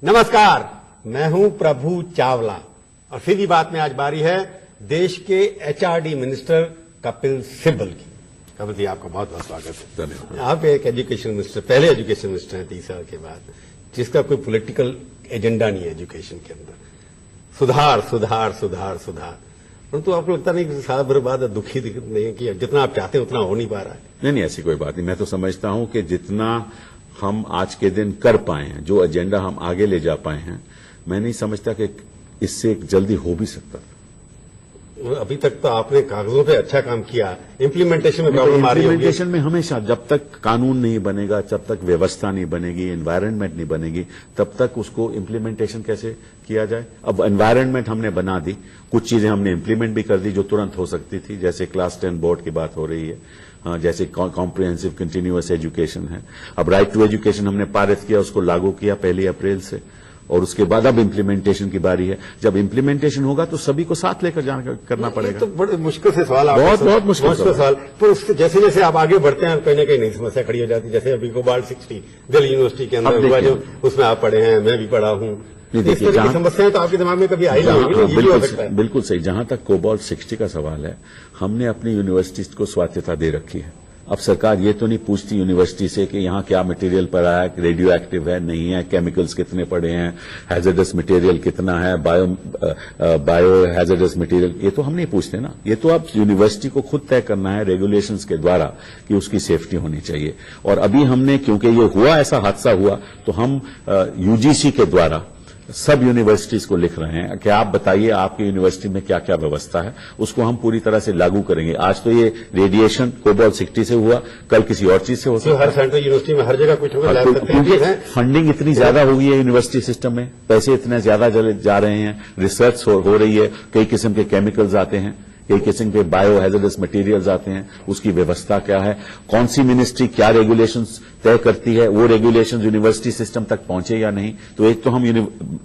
नमस्कार, मैं हूं प्रभु चावला और सीधी बात में आज बारी है देश के एचआरडी मिनिस्टर कपिल सिब्बल की। कपिल जी, आपका बहुत बहुत स्वागत है। धन्यवाद। आप एक एजुकेशन मिनिस्टर, पहले एजुकेशन मिनिस्टर हैं 30 साल के बाद, जिसका कोई पॉलिटिकल एजेंडा नहीं है एजुकेशन के अंदर। सुधार सुधार सुधार सुधार, परंतु आपको लगता नहीं कि साल भर बाद दुखी नहीं है कि जितना आप चाहते हैं उतना हो नहीं पा रहा है? नहीं, ऐसी कोई बात नहीं। मैं तो समझता हूं कि जितना हम आज के दिन कर पाए हैं, जो एजेंडा हम आगे ले जा पाए हैं, मैं नहीं समझता कि इससे जल्दी हो भी सकता था। अभी तक तो आपने कागजों पे अच्छा काम किया, इम्प्लीमेंटेशन में प्रॉब्लम आ रही है। इम्प्लीमेंटेशन में हमेशा जब तक कानून नहीं बनेगा, जब तक व्यवस्था नहीं बनेगी, एनवायरनमेंट नहीं बनेगी, तब तक उसको इम्प्लीमेंटेशन कैसे किया जाए। अब एनवायरनमेंट हमने बना दी, कुछ चीजें हमने इम्प्लीमेंट भी कर दी जो तुरंत हो सकती थी, जैसे क्लास 10 बोर्ड की बात हो रही है, जैसे कॉम्प्रिहेंसिव कंटिन्यूअस एजुकेशन है। अब राइट टू एजुकेशन हमने पारित किया, उसको लागू किया 1 अप्रैल से, और उसके बाद अब इम्प्लीमेंटेशन की बारी है। जब इम्प्लीमेंटेशन होगा तो सभी को साथ लेकर जाना करना पड़ेगा। तो बड़े मुश्किल से सवाल, बहुत मुश्किल सवाल। पर उसके जैसे जैसे आप आगे बढ़ते हैं कहीं ना कहीं नई समस्या खड़ी हो जाती है। जैसे अभी कोबाल्ट 60 दिल्ली यूनिवर्सिटी के अंदर हुआ, जो उसमें आप पढ़े हैं, मैं भी पढ़ा हूं। इस तरह की समस्याएं तो आपके दिमाग में कभी आई नहीं? बिल्कुल सही। जहां तक कोबाल्ट 60 का सवाल है, हमने अपनी यूनिवर्सिटीज को स्वायत्तता दे रखी है। अब सरकार ये तो नहीं पूछती यूनिवर्सिटी से कि यहां क्या मटेरियल पड़ा है, रेडियो एक्टिव है नहीं है, केमिकल्स कितने पड़े हैं, हैजर्डस मटेरियल कितना है, बायो हैजर्डस मटेरियल, ये तो हम नहीं पूछते ना। ये तो अब यूनिवर्सिटी को खुद तय करना है रेगुलेशंस के द्वारा कि उसकी सेफ्टी होनी चाहिए। और अभी हमने, क्योंकि ये हुआ, ऐसा हादसा हुआ, तो हम यूजीसी के द्वारा सब यूनिवर्सिटीज को लिख रहे हैं कि आप बताइए आपकी यूनिवर्सिटी में क्या क्या व्यवस्था है, उसको हम पूरी तरह से लागू करेंगे। आज तो ये रेडिएशन कोबाल्ट 60 से हुआ, कल किसी और चीज से हो सकता है। हर सेंट्रल यूनिवर्सिटी में हर जगह कुछ होगा। फंडिंग इतनी ज्यादा हो गई है यूनिवर्सिटी सिस्टम में, पैसे इतने ज्यादा जा रहे हैं, रिसर्च हो रही है, कई किस्म के केमिकल्स आते हैं, कई किस्म के बायो हैजर्डस मटेरियल्स आते हैं, उसकी व्यवस्था क्या है, कौन सी मिनिस्ट्री क्या रेगुलेशंस तय करती है, वो रेगुलेशंस यूनिवर्सिटी सिस्टम तक पहुंचे या नहीं। तो एक तो हम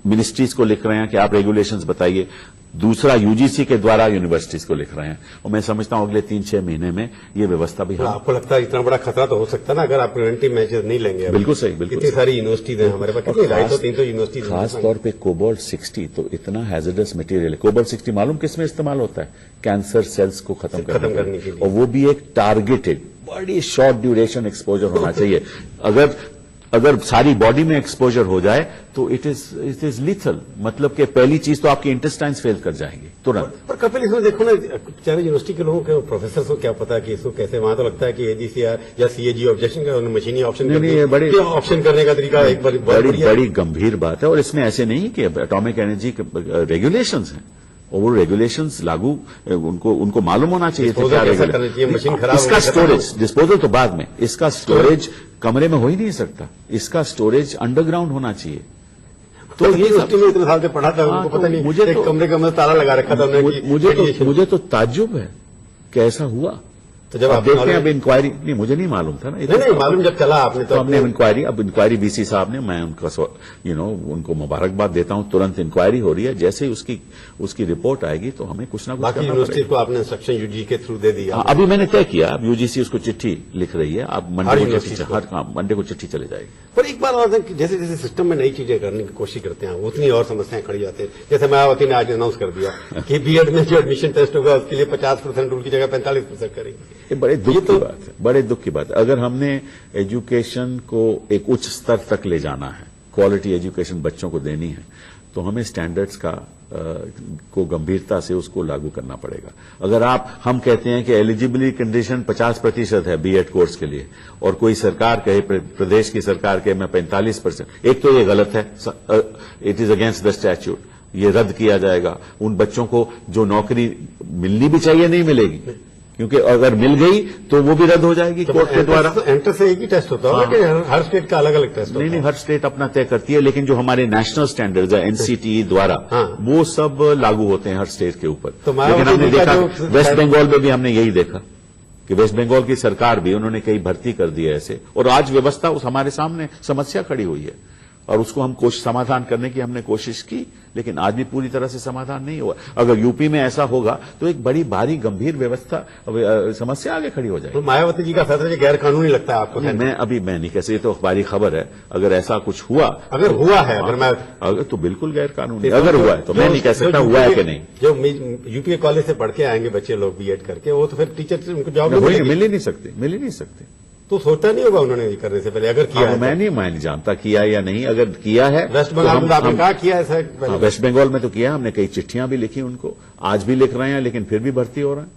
मिनिस्ट्रीज को लिख रहे हैं कि आप रेगुलेशंस बताइए, दूसरा यूजीसी के द्वारा यूनिवर्सिटीज को लिख रहे हैं, और मैं समझता हूं अगले 3-6 महीने में ये व्यवस्था भी। आपको लगता है इतना बड़ा खतरा तो हो सकता है ना अगर आप प्रिवेंटिव मेजर नहीं लेंगे? बिल्कुल सही, बिल्कुल। इतनी सारी यूनिवर्सिटीज हैं हमारे पास, कितनी 250-300 यूनिवर्सिटीज, खास तौर पे कोबाल्ट 60 तो इतना हैजर्डस मटेरियल है। कोबाल्ट 60 मालूम किसमें इस्तेमाल होता है? कैंसर सेल्स को खत्म करने के लिए, और वो भी एक टारगेटेड, बड़ी शॉर्ट ड्यूरेशन एक्सपोजर होना चाहिए। अगर सारी बॉडी में एक्सपोजर हो जाए तो इट इज लीथल, मतलब कि पहली चीज तो आपके इंटेस्टाइन्स फेल कर जाएंगे तुरंत। पर कपिल, इसमें देखो ना, चाहे यूनिवर्सिटी के लोगों के प्रोफेसर को क्या पता कि इसको कैसे, वहां तो लगता है कि एजीसीआर या सीएजी ऑब्जेक्शन का मशीनी ऑप्शन ऑप्शन करने का तरीका एक बड़ी गंभीर बात है। और इसमें ऐसे नहीं कि एटॉमिक एनर्जी रेगुलेशंस हैं, और वो रेगुलेशंस लागू उनको मालूम होना चाहिए क्या मशीन खराब। इसका स्टोरेज, डिस्पोजल तो बाद में, इसका स्टोरेज कमरे में हो ही नहीं सकता, इसका स्टोरेज अंडरग्राउंड होना चाहिए। तो ये में इतने साल से पढ़ा था, उनको पता नहीं, मुझे तो कमरे के अंदर ताला लगा रखा था मुझे तो ताज्जुब है कि ऐसा हुआ। तो जब आप देखते हैं अब इंक्वायरी, नहीं मुझे नहीं मालूम था ना, नहीं मालूम जब चला आपने तो हमने इंक्वायरी, अब इंक्वायरी वीसी साहब ने, मैं उनका उनको मुबारकबाद देता हूं, तुरंत इंक्वायरी हो रही है। जैसे ही उसकी रिपोर्ट आएगी तो हमें कुछ ना कुछ बाकी यूनिवर्सिटी को आपने इंस्ट्रक्शन यूजी के थ्रू दे दिया? अभी मैंने तय किया, अब यूजीसी उसको चिट्ठी लिख रही है, अब मंडे को चिट्ठी चले जाएगी। पर एक बात और है, जैसे जैसे सिस्टम में नई चीजें करने की कोशिश करते हैं उतनी और समस्याएं खड़ी जाती है। जैसे मायावती ने आज अनाउंस कर दिया कि बीएड में जो एडमिशन टेस्ट होगा उसके लिए 50% रूल की जगह 45% करेंगे। ये बड़े दुख की बात है, बड़े दुख की बात है। अगर हमने एजुकेशन को एक उच्च स्तर तक ले जाना है, क्वालिटी एजुकेशन बच्चों को देनी है, तो हमें स्टैंडर्ड्स को गंभीरता से उसको लागू करना पड़ेगा। अगर हम कहते हैं कि एलिजिबिलिटी कंडीशन 50% है बीएड कोर्स के लिए, और कोई सरकार कहे, प्रदेश की सरकार कहे मैं 45%, एक तो ये गलत है, it is against the statute, ये रद्द किया जाएगा। उन बच्चों को जो नौकरी मिलनी भी चाहिए नहीं मिलेगी, क्योंकि अगर मिल गई तो वो भी रद्द हो जाएगी कोर्ट के द्वारा। एंटर से एक ही टेस्ट होता है कि हर स्टेट का अलग अलग टेस्ट होता है? नहीं, हर स्टेट अपना तय करती है, लेकिन जो हमारे नेशनल स्टैंडर्ड्स है एनसीटीई द्वारा, वो सब लागू होते हैं हर स्टेट के ऊपर। लेकिन हमने देखा वेस्ट बंगाल में भी हमने यही देखा कि वेस्ट बंगाल की सरकार भी, उन्होंने कई भर्ती कर दी है ऐसे, और आज व्यवस्था हमारे सामने समस्या खड़ी हुई है। और उसको हम समाधान करने की हमने कोशिश की, लेकिन आज भी पूरी तरह से समाधान नहीं हुआ। अगर यूपी में ऐसा होगा तो एक बड़ी भारी गंभीर व्यवस्था समस्या आगे खड़ी हो जाएगी। तो मायावती जी का फैसला ये गैर कानूनी लगता है आपको? मैं नहीं कह सकता, ये तो अखबारी खबर है। अगर ऐसा कुछ हुआ, अगर हुआ है, अगर तो बिल्कुल गैर कानूनी, अगर हुआ है तो मैं नहीं कह सकता हुआ है कि नहीं। जो यूपी के कॉलेज से पढ़ के आएंगे बच्चे लोग बीएड करके, वो तो फिर टीचर से उनको जॉब मिल ही नहीं सकते। तो सोचता नहीं होगा उन्होंने ये करने से पहले, अगर किया है? मैं नहीं जानता किया या नहीं। अगर किया है, वेस्ट बंगाल में आपने कहा किया है? वेस्ट बंगाल में तो किया, हमने कई चिट्ठियां भी लिखी उनको, आज भी लिख रहे हैं, लेकिन फिर भी भर्ती हो रहे हैं।